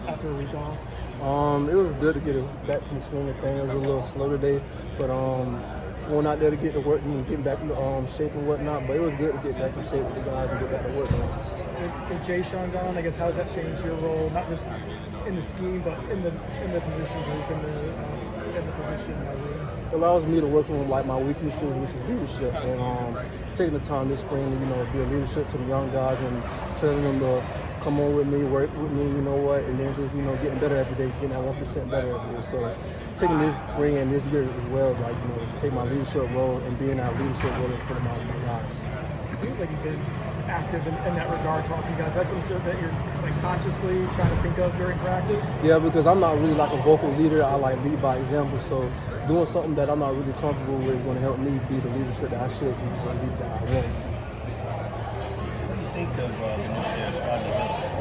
after a week off? It was good to get back to the swing of things. It was a little slow today, but going out there to get to work and getting back in shape and whatnot. But it was good to get back in shape with the guys and get back to work. With Treshaun gone, I guess how has that changed your role, not just in the scheme, but in the position group, in the position? It allows me to work on like my weaknesses, which is leadership, and taking the time this spring to be a leadership to the young guys and telling them to come on with me, work with me, you know what, and then just getting better every day, getting that 1% better every day. So taking this spring and this year as well, like take my leadership role and being that leadership role in front of my guys. It seems like you've been active in that regard, talking to guys. That's something that you're consciously trying to think of during practice? Yeah, because I'm not really like a vocal leader. I like lead by example. So doing something that I'm not really comfortable with is going to help me be the leadership that I should be, the leader that I want. What do you think of the new player,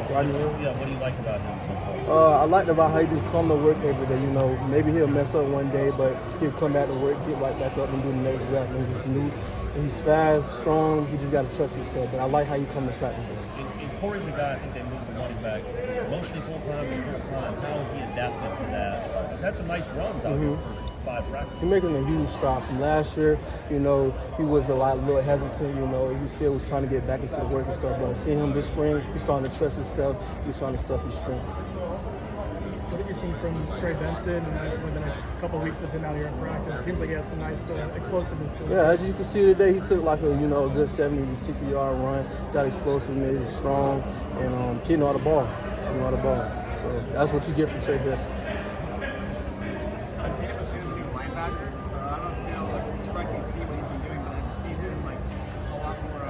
Rodney Hill? Yeah, what do you like about him so far? I like about how he just come to work every day. Maybe he'll mess up one day, but he'll come back to work, get right back up and do the next rep. And he's just new. He's fast, strong. You just got to trust yourself. But I like how you come to practice. And Corey's a guy, I think they moved the running back mostly full-time to full-time. How is he adapting to that? Because that's some nice runs out here for 5 practices. He's making a huge stride from last year. He was a little hesitant. He still was trying to get back into the work and stuff. But seeing him this spring, he's starting to trust his stuff. He's trying to stuff his strength. What have you seen from Trey Benson? And it's only been a couple of weeks of him out here in practice. Seems like he has some nice explosiveness to him. Yeah, as you can see today, he took like a good 70 to 60-yard run. Got explosiveness, strong, and he know how to ball. So that's what you get from Trey Benson. Tatum Bethune is a new linebacker. I don't know if you directly see what he's been doing, but have you seen him a lot more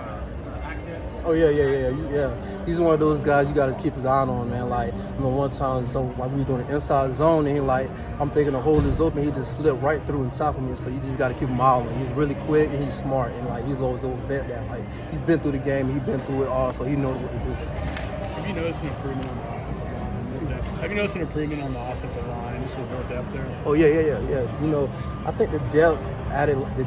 active? Oh yeah. He's one of those guys you got to keep his eye on, man. Like one time, we were doing an inside zone, and I'm thinking the hole is open. He just slipped right through and tackled me. So you just got to keep him eye on him. He's really quick and he's smart, and he's always those vet that he's been through the game, he's been through it all, so he knows what to do. Have you noticed an improvement on the offensive line? Have you noticed an improvement on the offensive line, just with more depth there? Oh yeah. I think the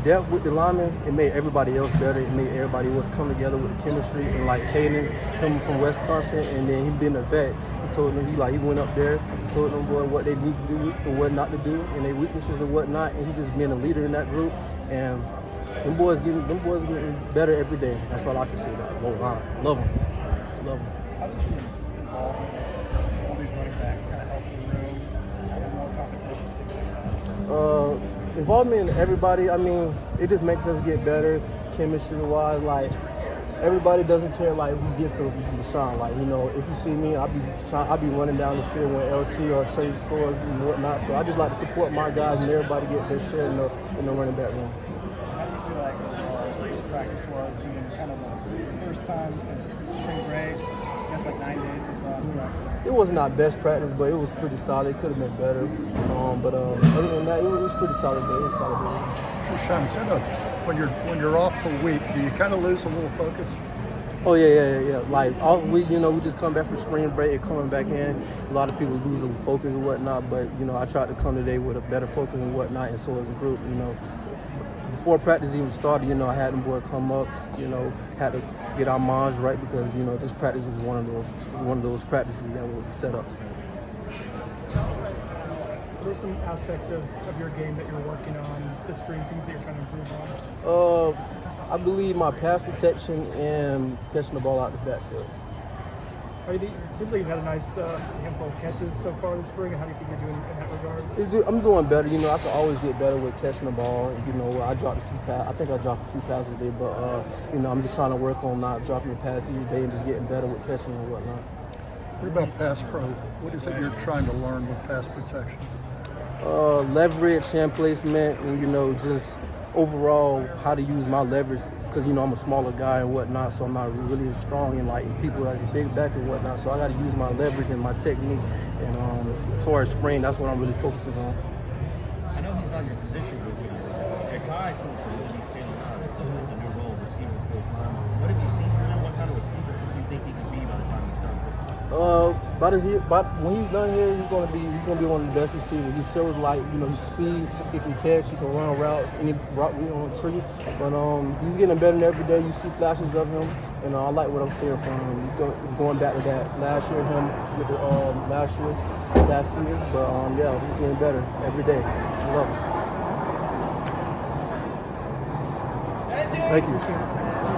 depth with the linemen, it made everybody else better. It made everybody else come together with the chemistry. And Caden coming from Wisconsin, and then he being a vet, he told them he went up there, told them what they need to do and what not to do, and their weaknesses and whatnot. And he just being a leader in that group. And them boys getting better every day. That's all I can say about both lines. Love them. How does the involvement of all these running backs kind of help the room have more competition? Involvement in everybody, it just makes us get better chemistry-wise. Everybody doesn't care who gets the shine. If you see me, I'll be running down the field when LT or Trey scores and whatnot. So I just like to support my guys and everybody get their share in the running back room. How do you feel like this practice was being kind of the first time since spring break? I guess 9 days since the last practice. It wasn't our best practice, but it was pretty solid. It could have been better. But other than that, it was pretty solid day. It was a solid day. Treshaun, when you're off for a week, do you kind of lose a little focus? Oh yeah. All week, we just come back from spring break and coming back in. A lot of people lose a little focus and whatnot, but I tried to come today with a better focus and whatnot, and so as a group, Before practice even started, I had them boys come up, had to get our minds right because, this practice was one of those practices that was set up. What are some aspects of your game that you're working on this spring, things that you're trying to improve on? I believe my pass protection and catching the ball out the backfield. It seems like you've had a nice handful of catches so far this spring. How do you think you're doing in that regard? I'm doing better. I can always get better with catching the ball. I dropped a few passes. I think I dropped a few passes today, but I'm just trying to work on not dropping the pass each day and just getting better with catching and whatnot. What about pass pro? What is it you're trying to learn with pass protection? Leverage, hand placement, and just overall how to use my leverage because I'm a smaller guy and whatnot, so I'm not really as strong and people that's big back and whatnot. So I got to use my leverage and my technique. And as far as spring, that's what I'm really focusing on. I know he's not your position group. Kai seems to really be standing out in the new role, receiver full time. What have you seen from him? What kind of receiver do you think he could be by the time he's done? When he's done here, he's gonna be one of the best receivers. He shows his speed, he can catch, he can run routes, any route we on a tree. But he's getting better every day. You see flashes of him, and I like what I'm seeing from him. He's going back to that last year last season. But yeah, he's getting better every day. I love him. Thank you.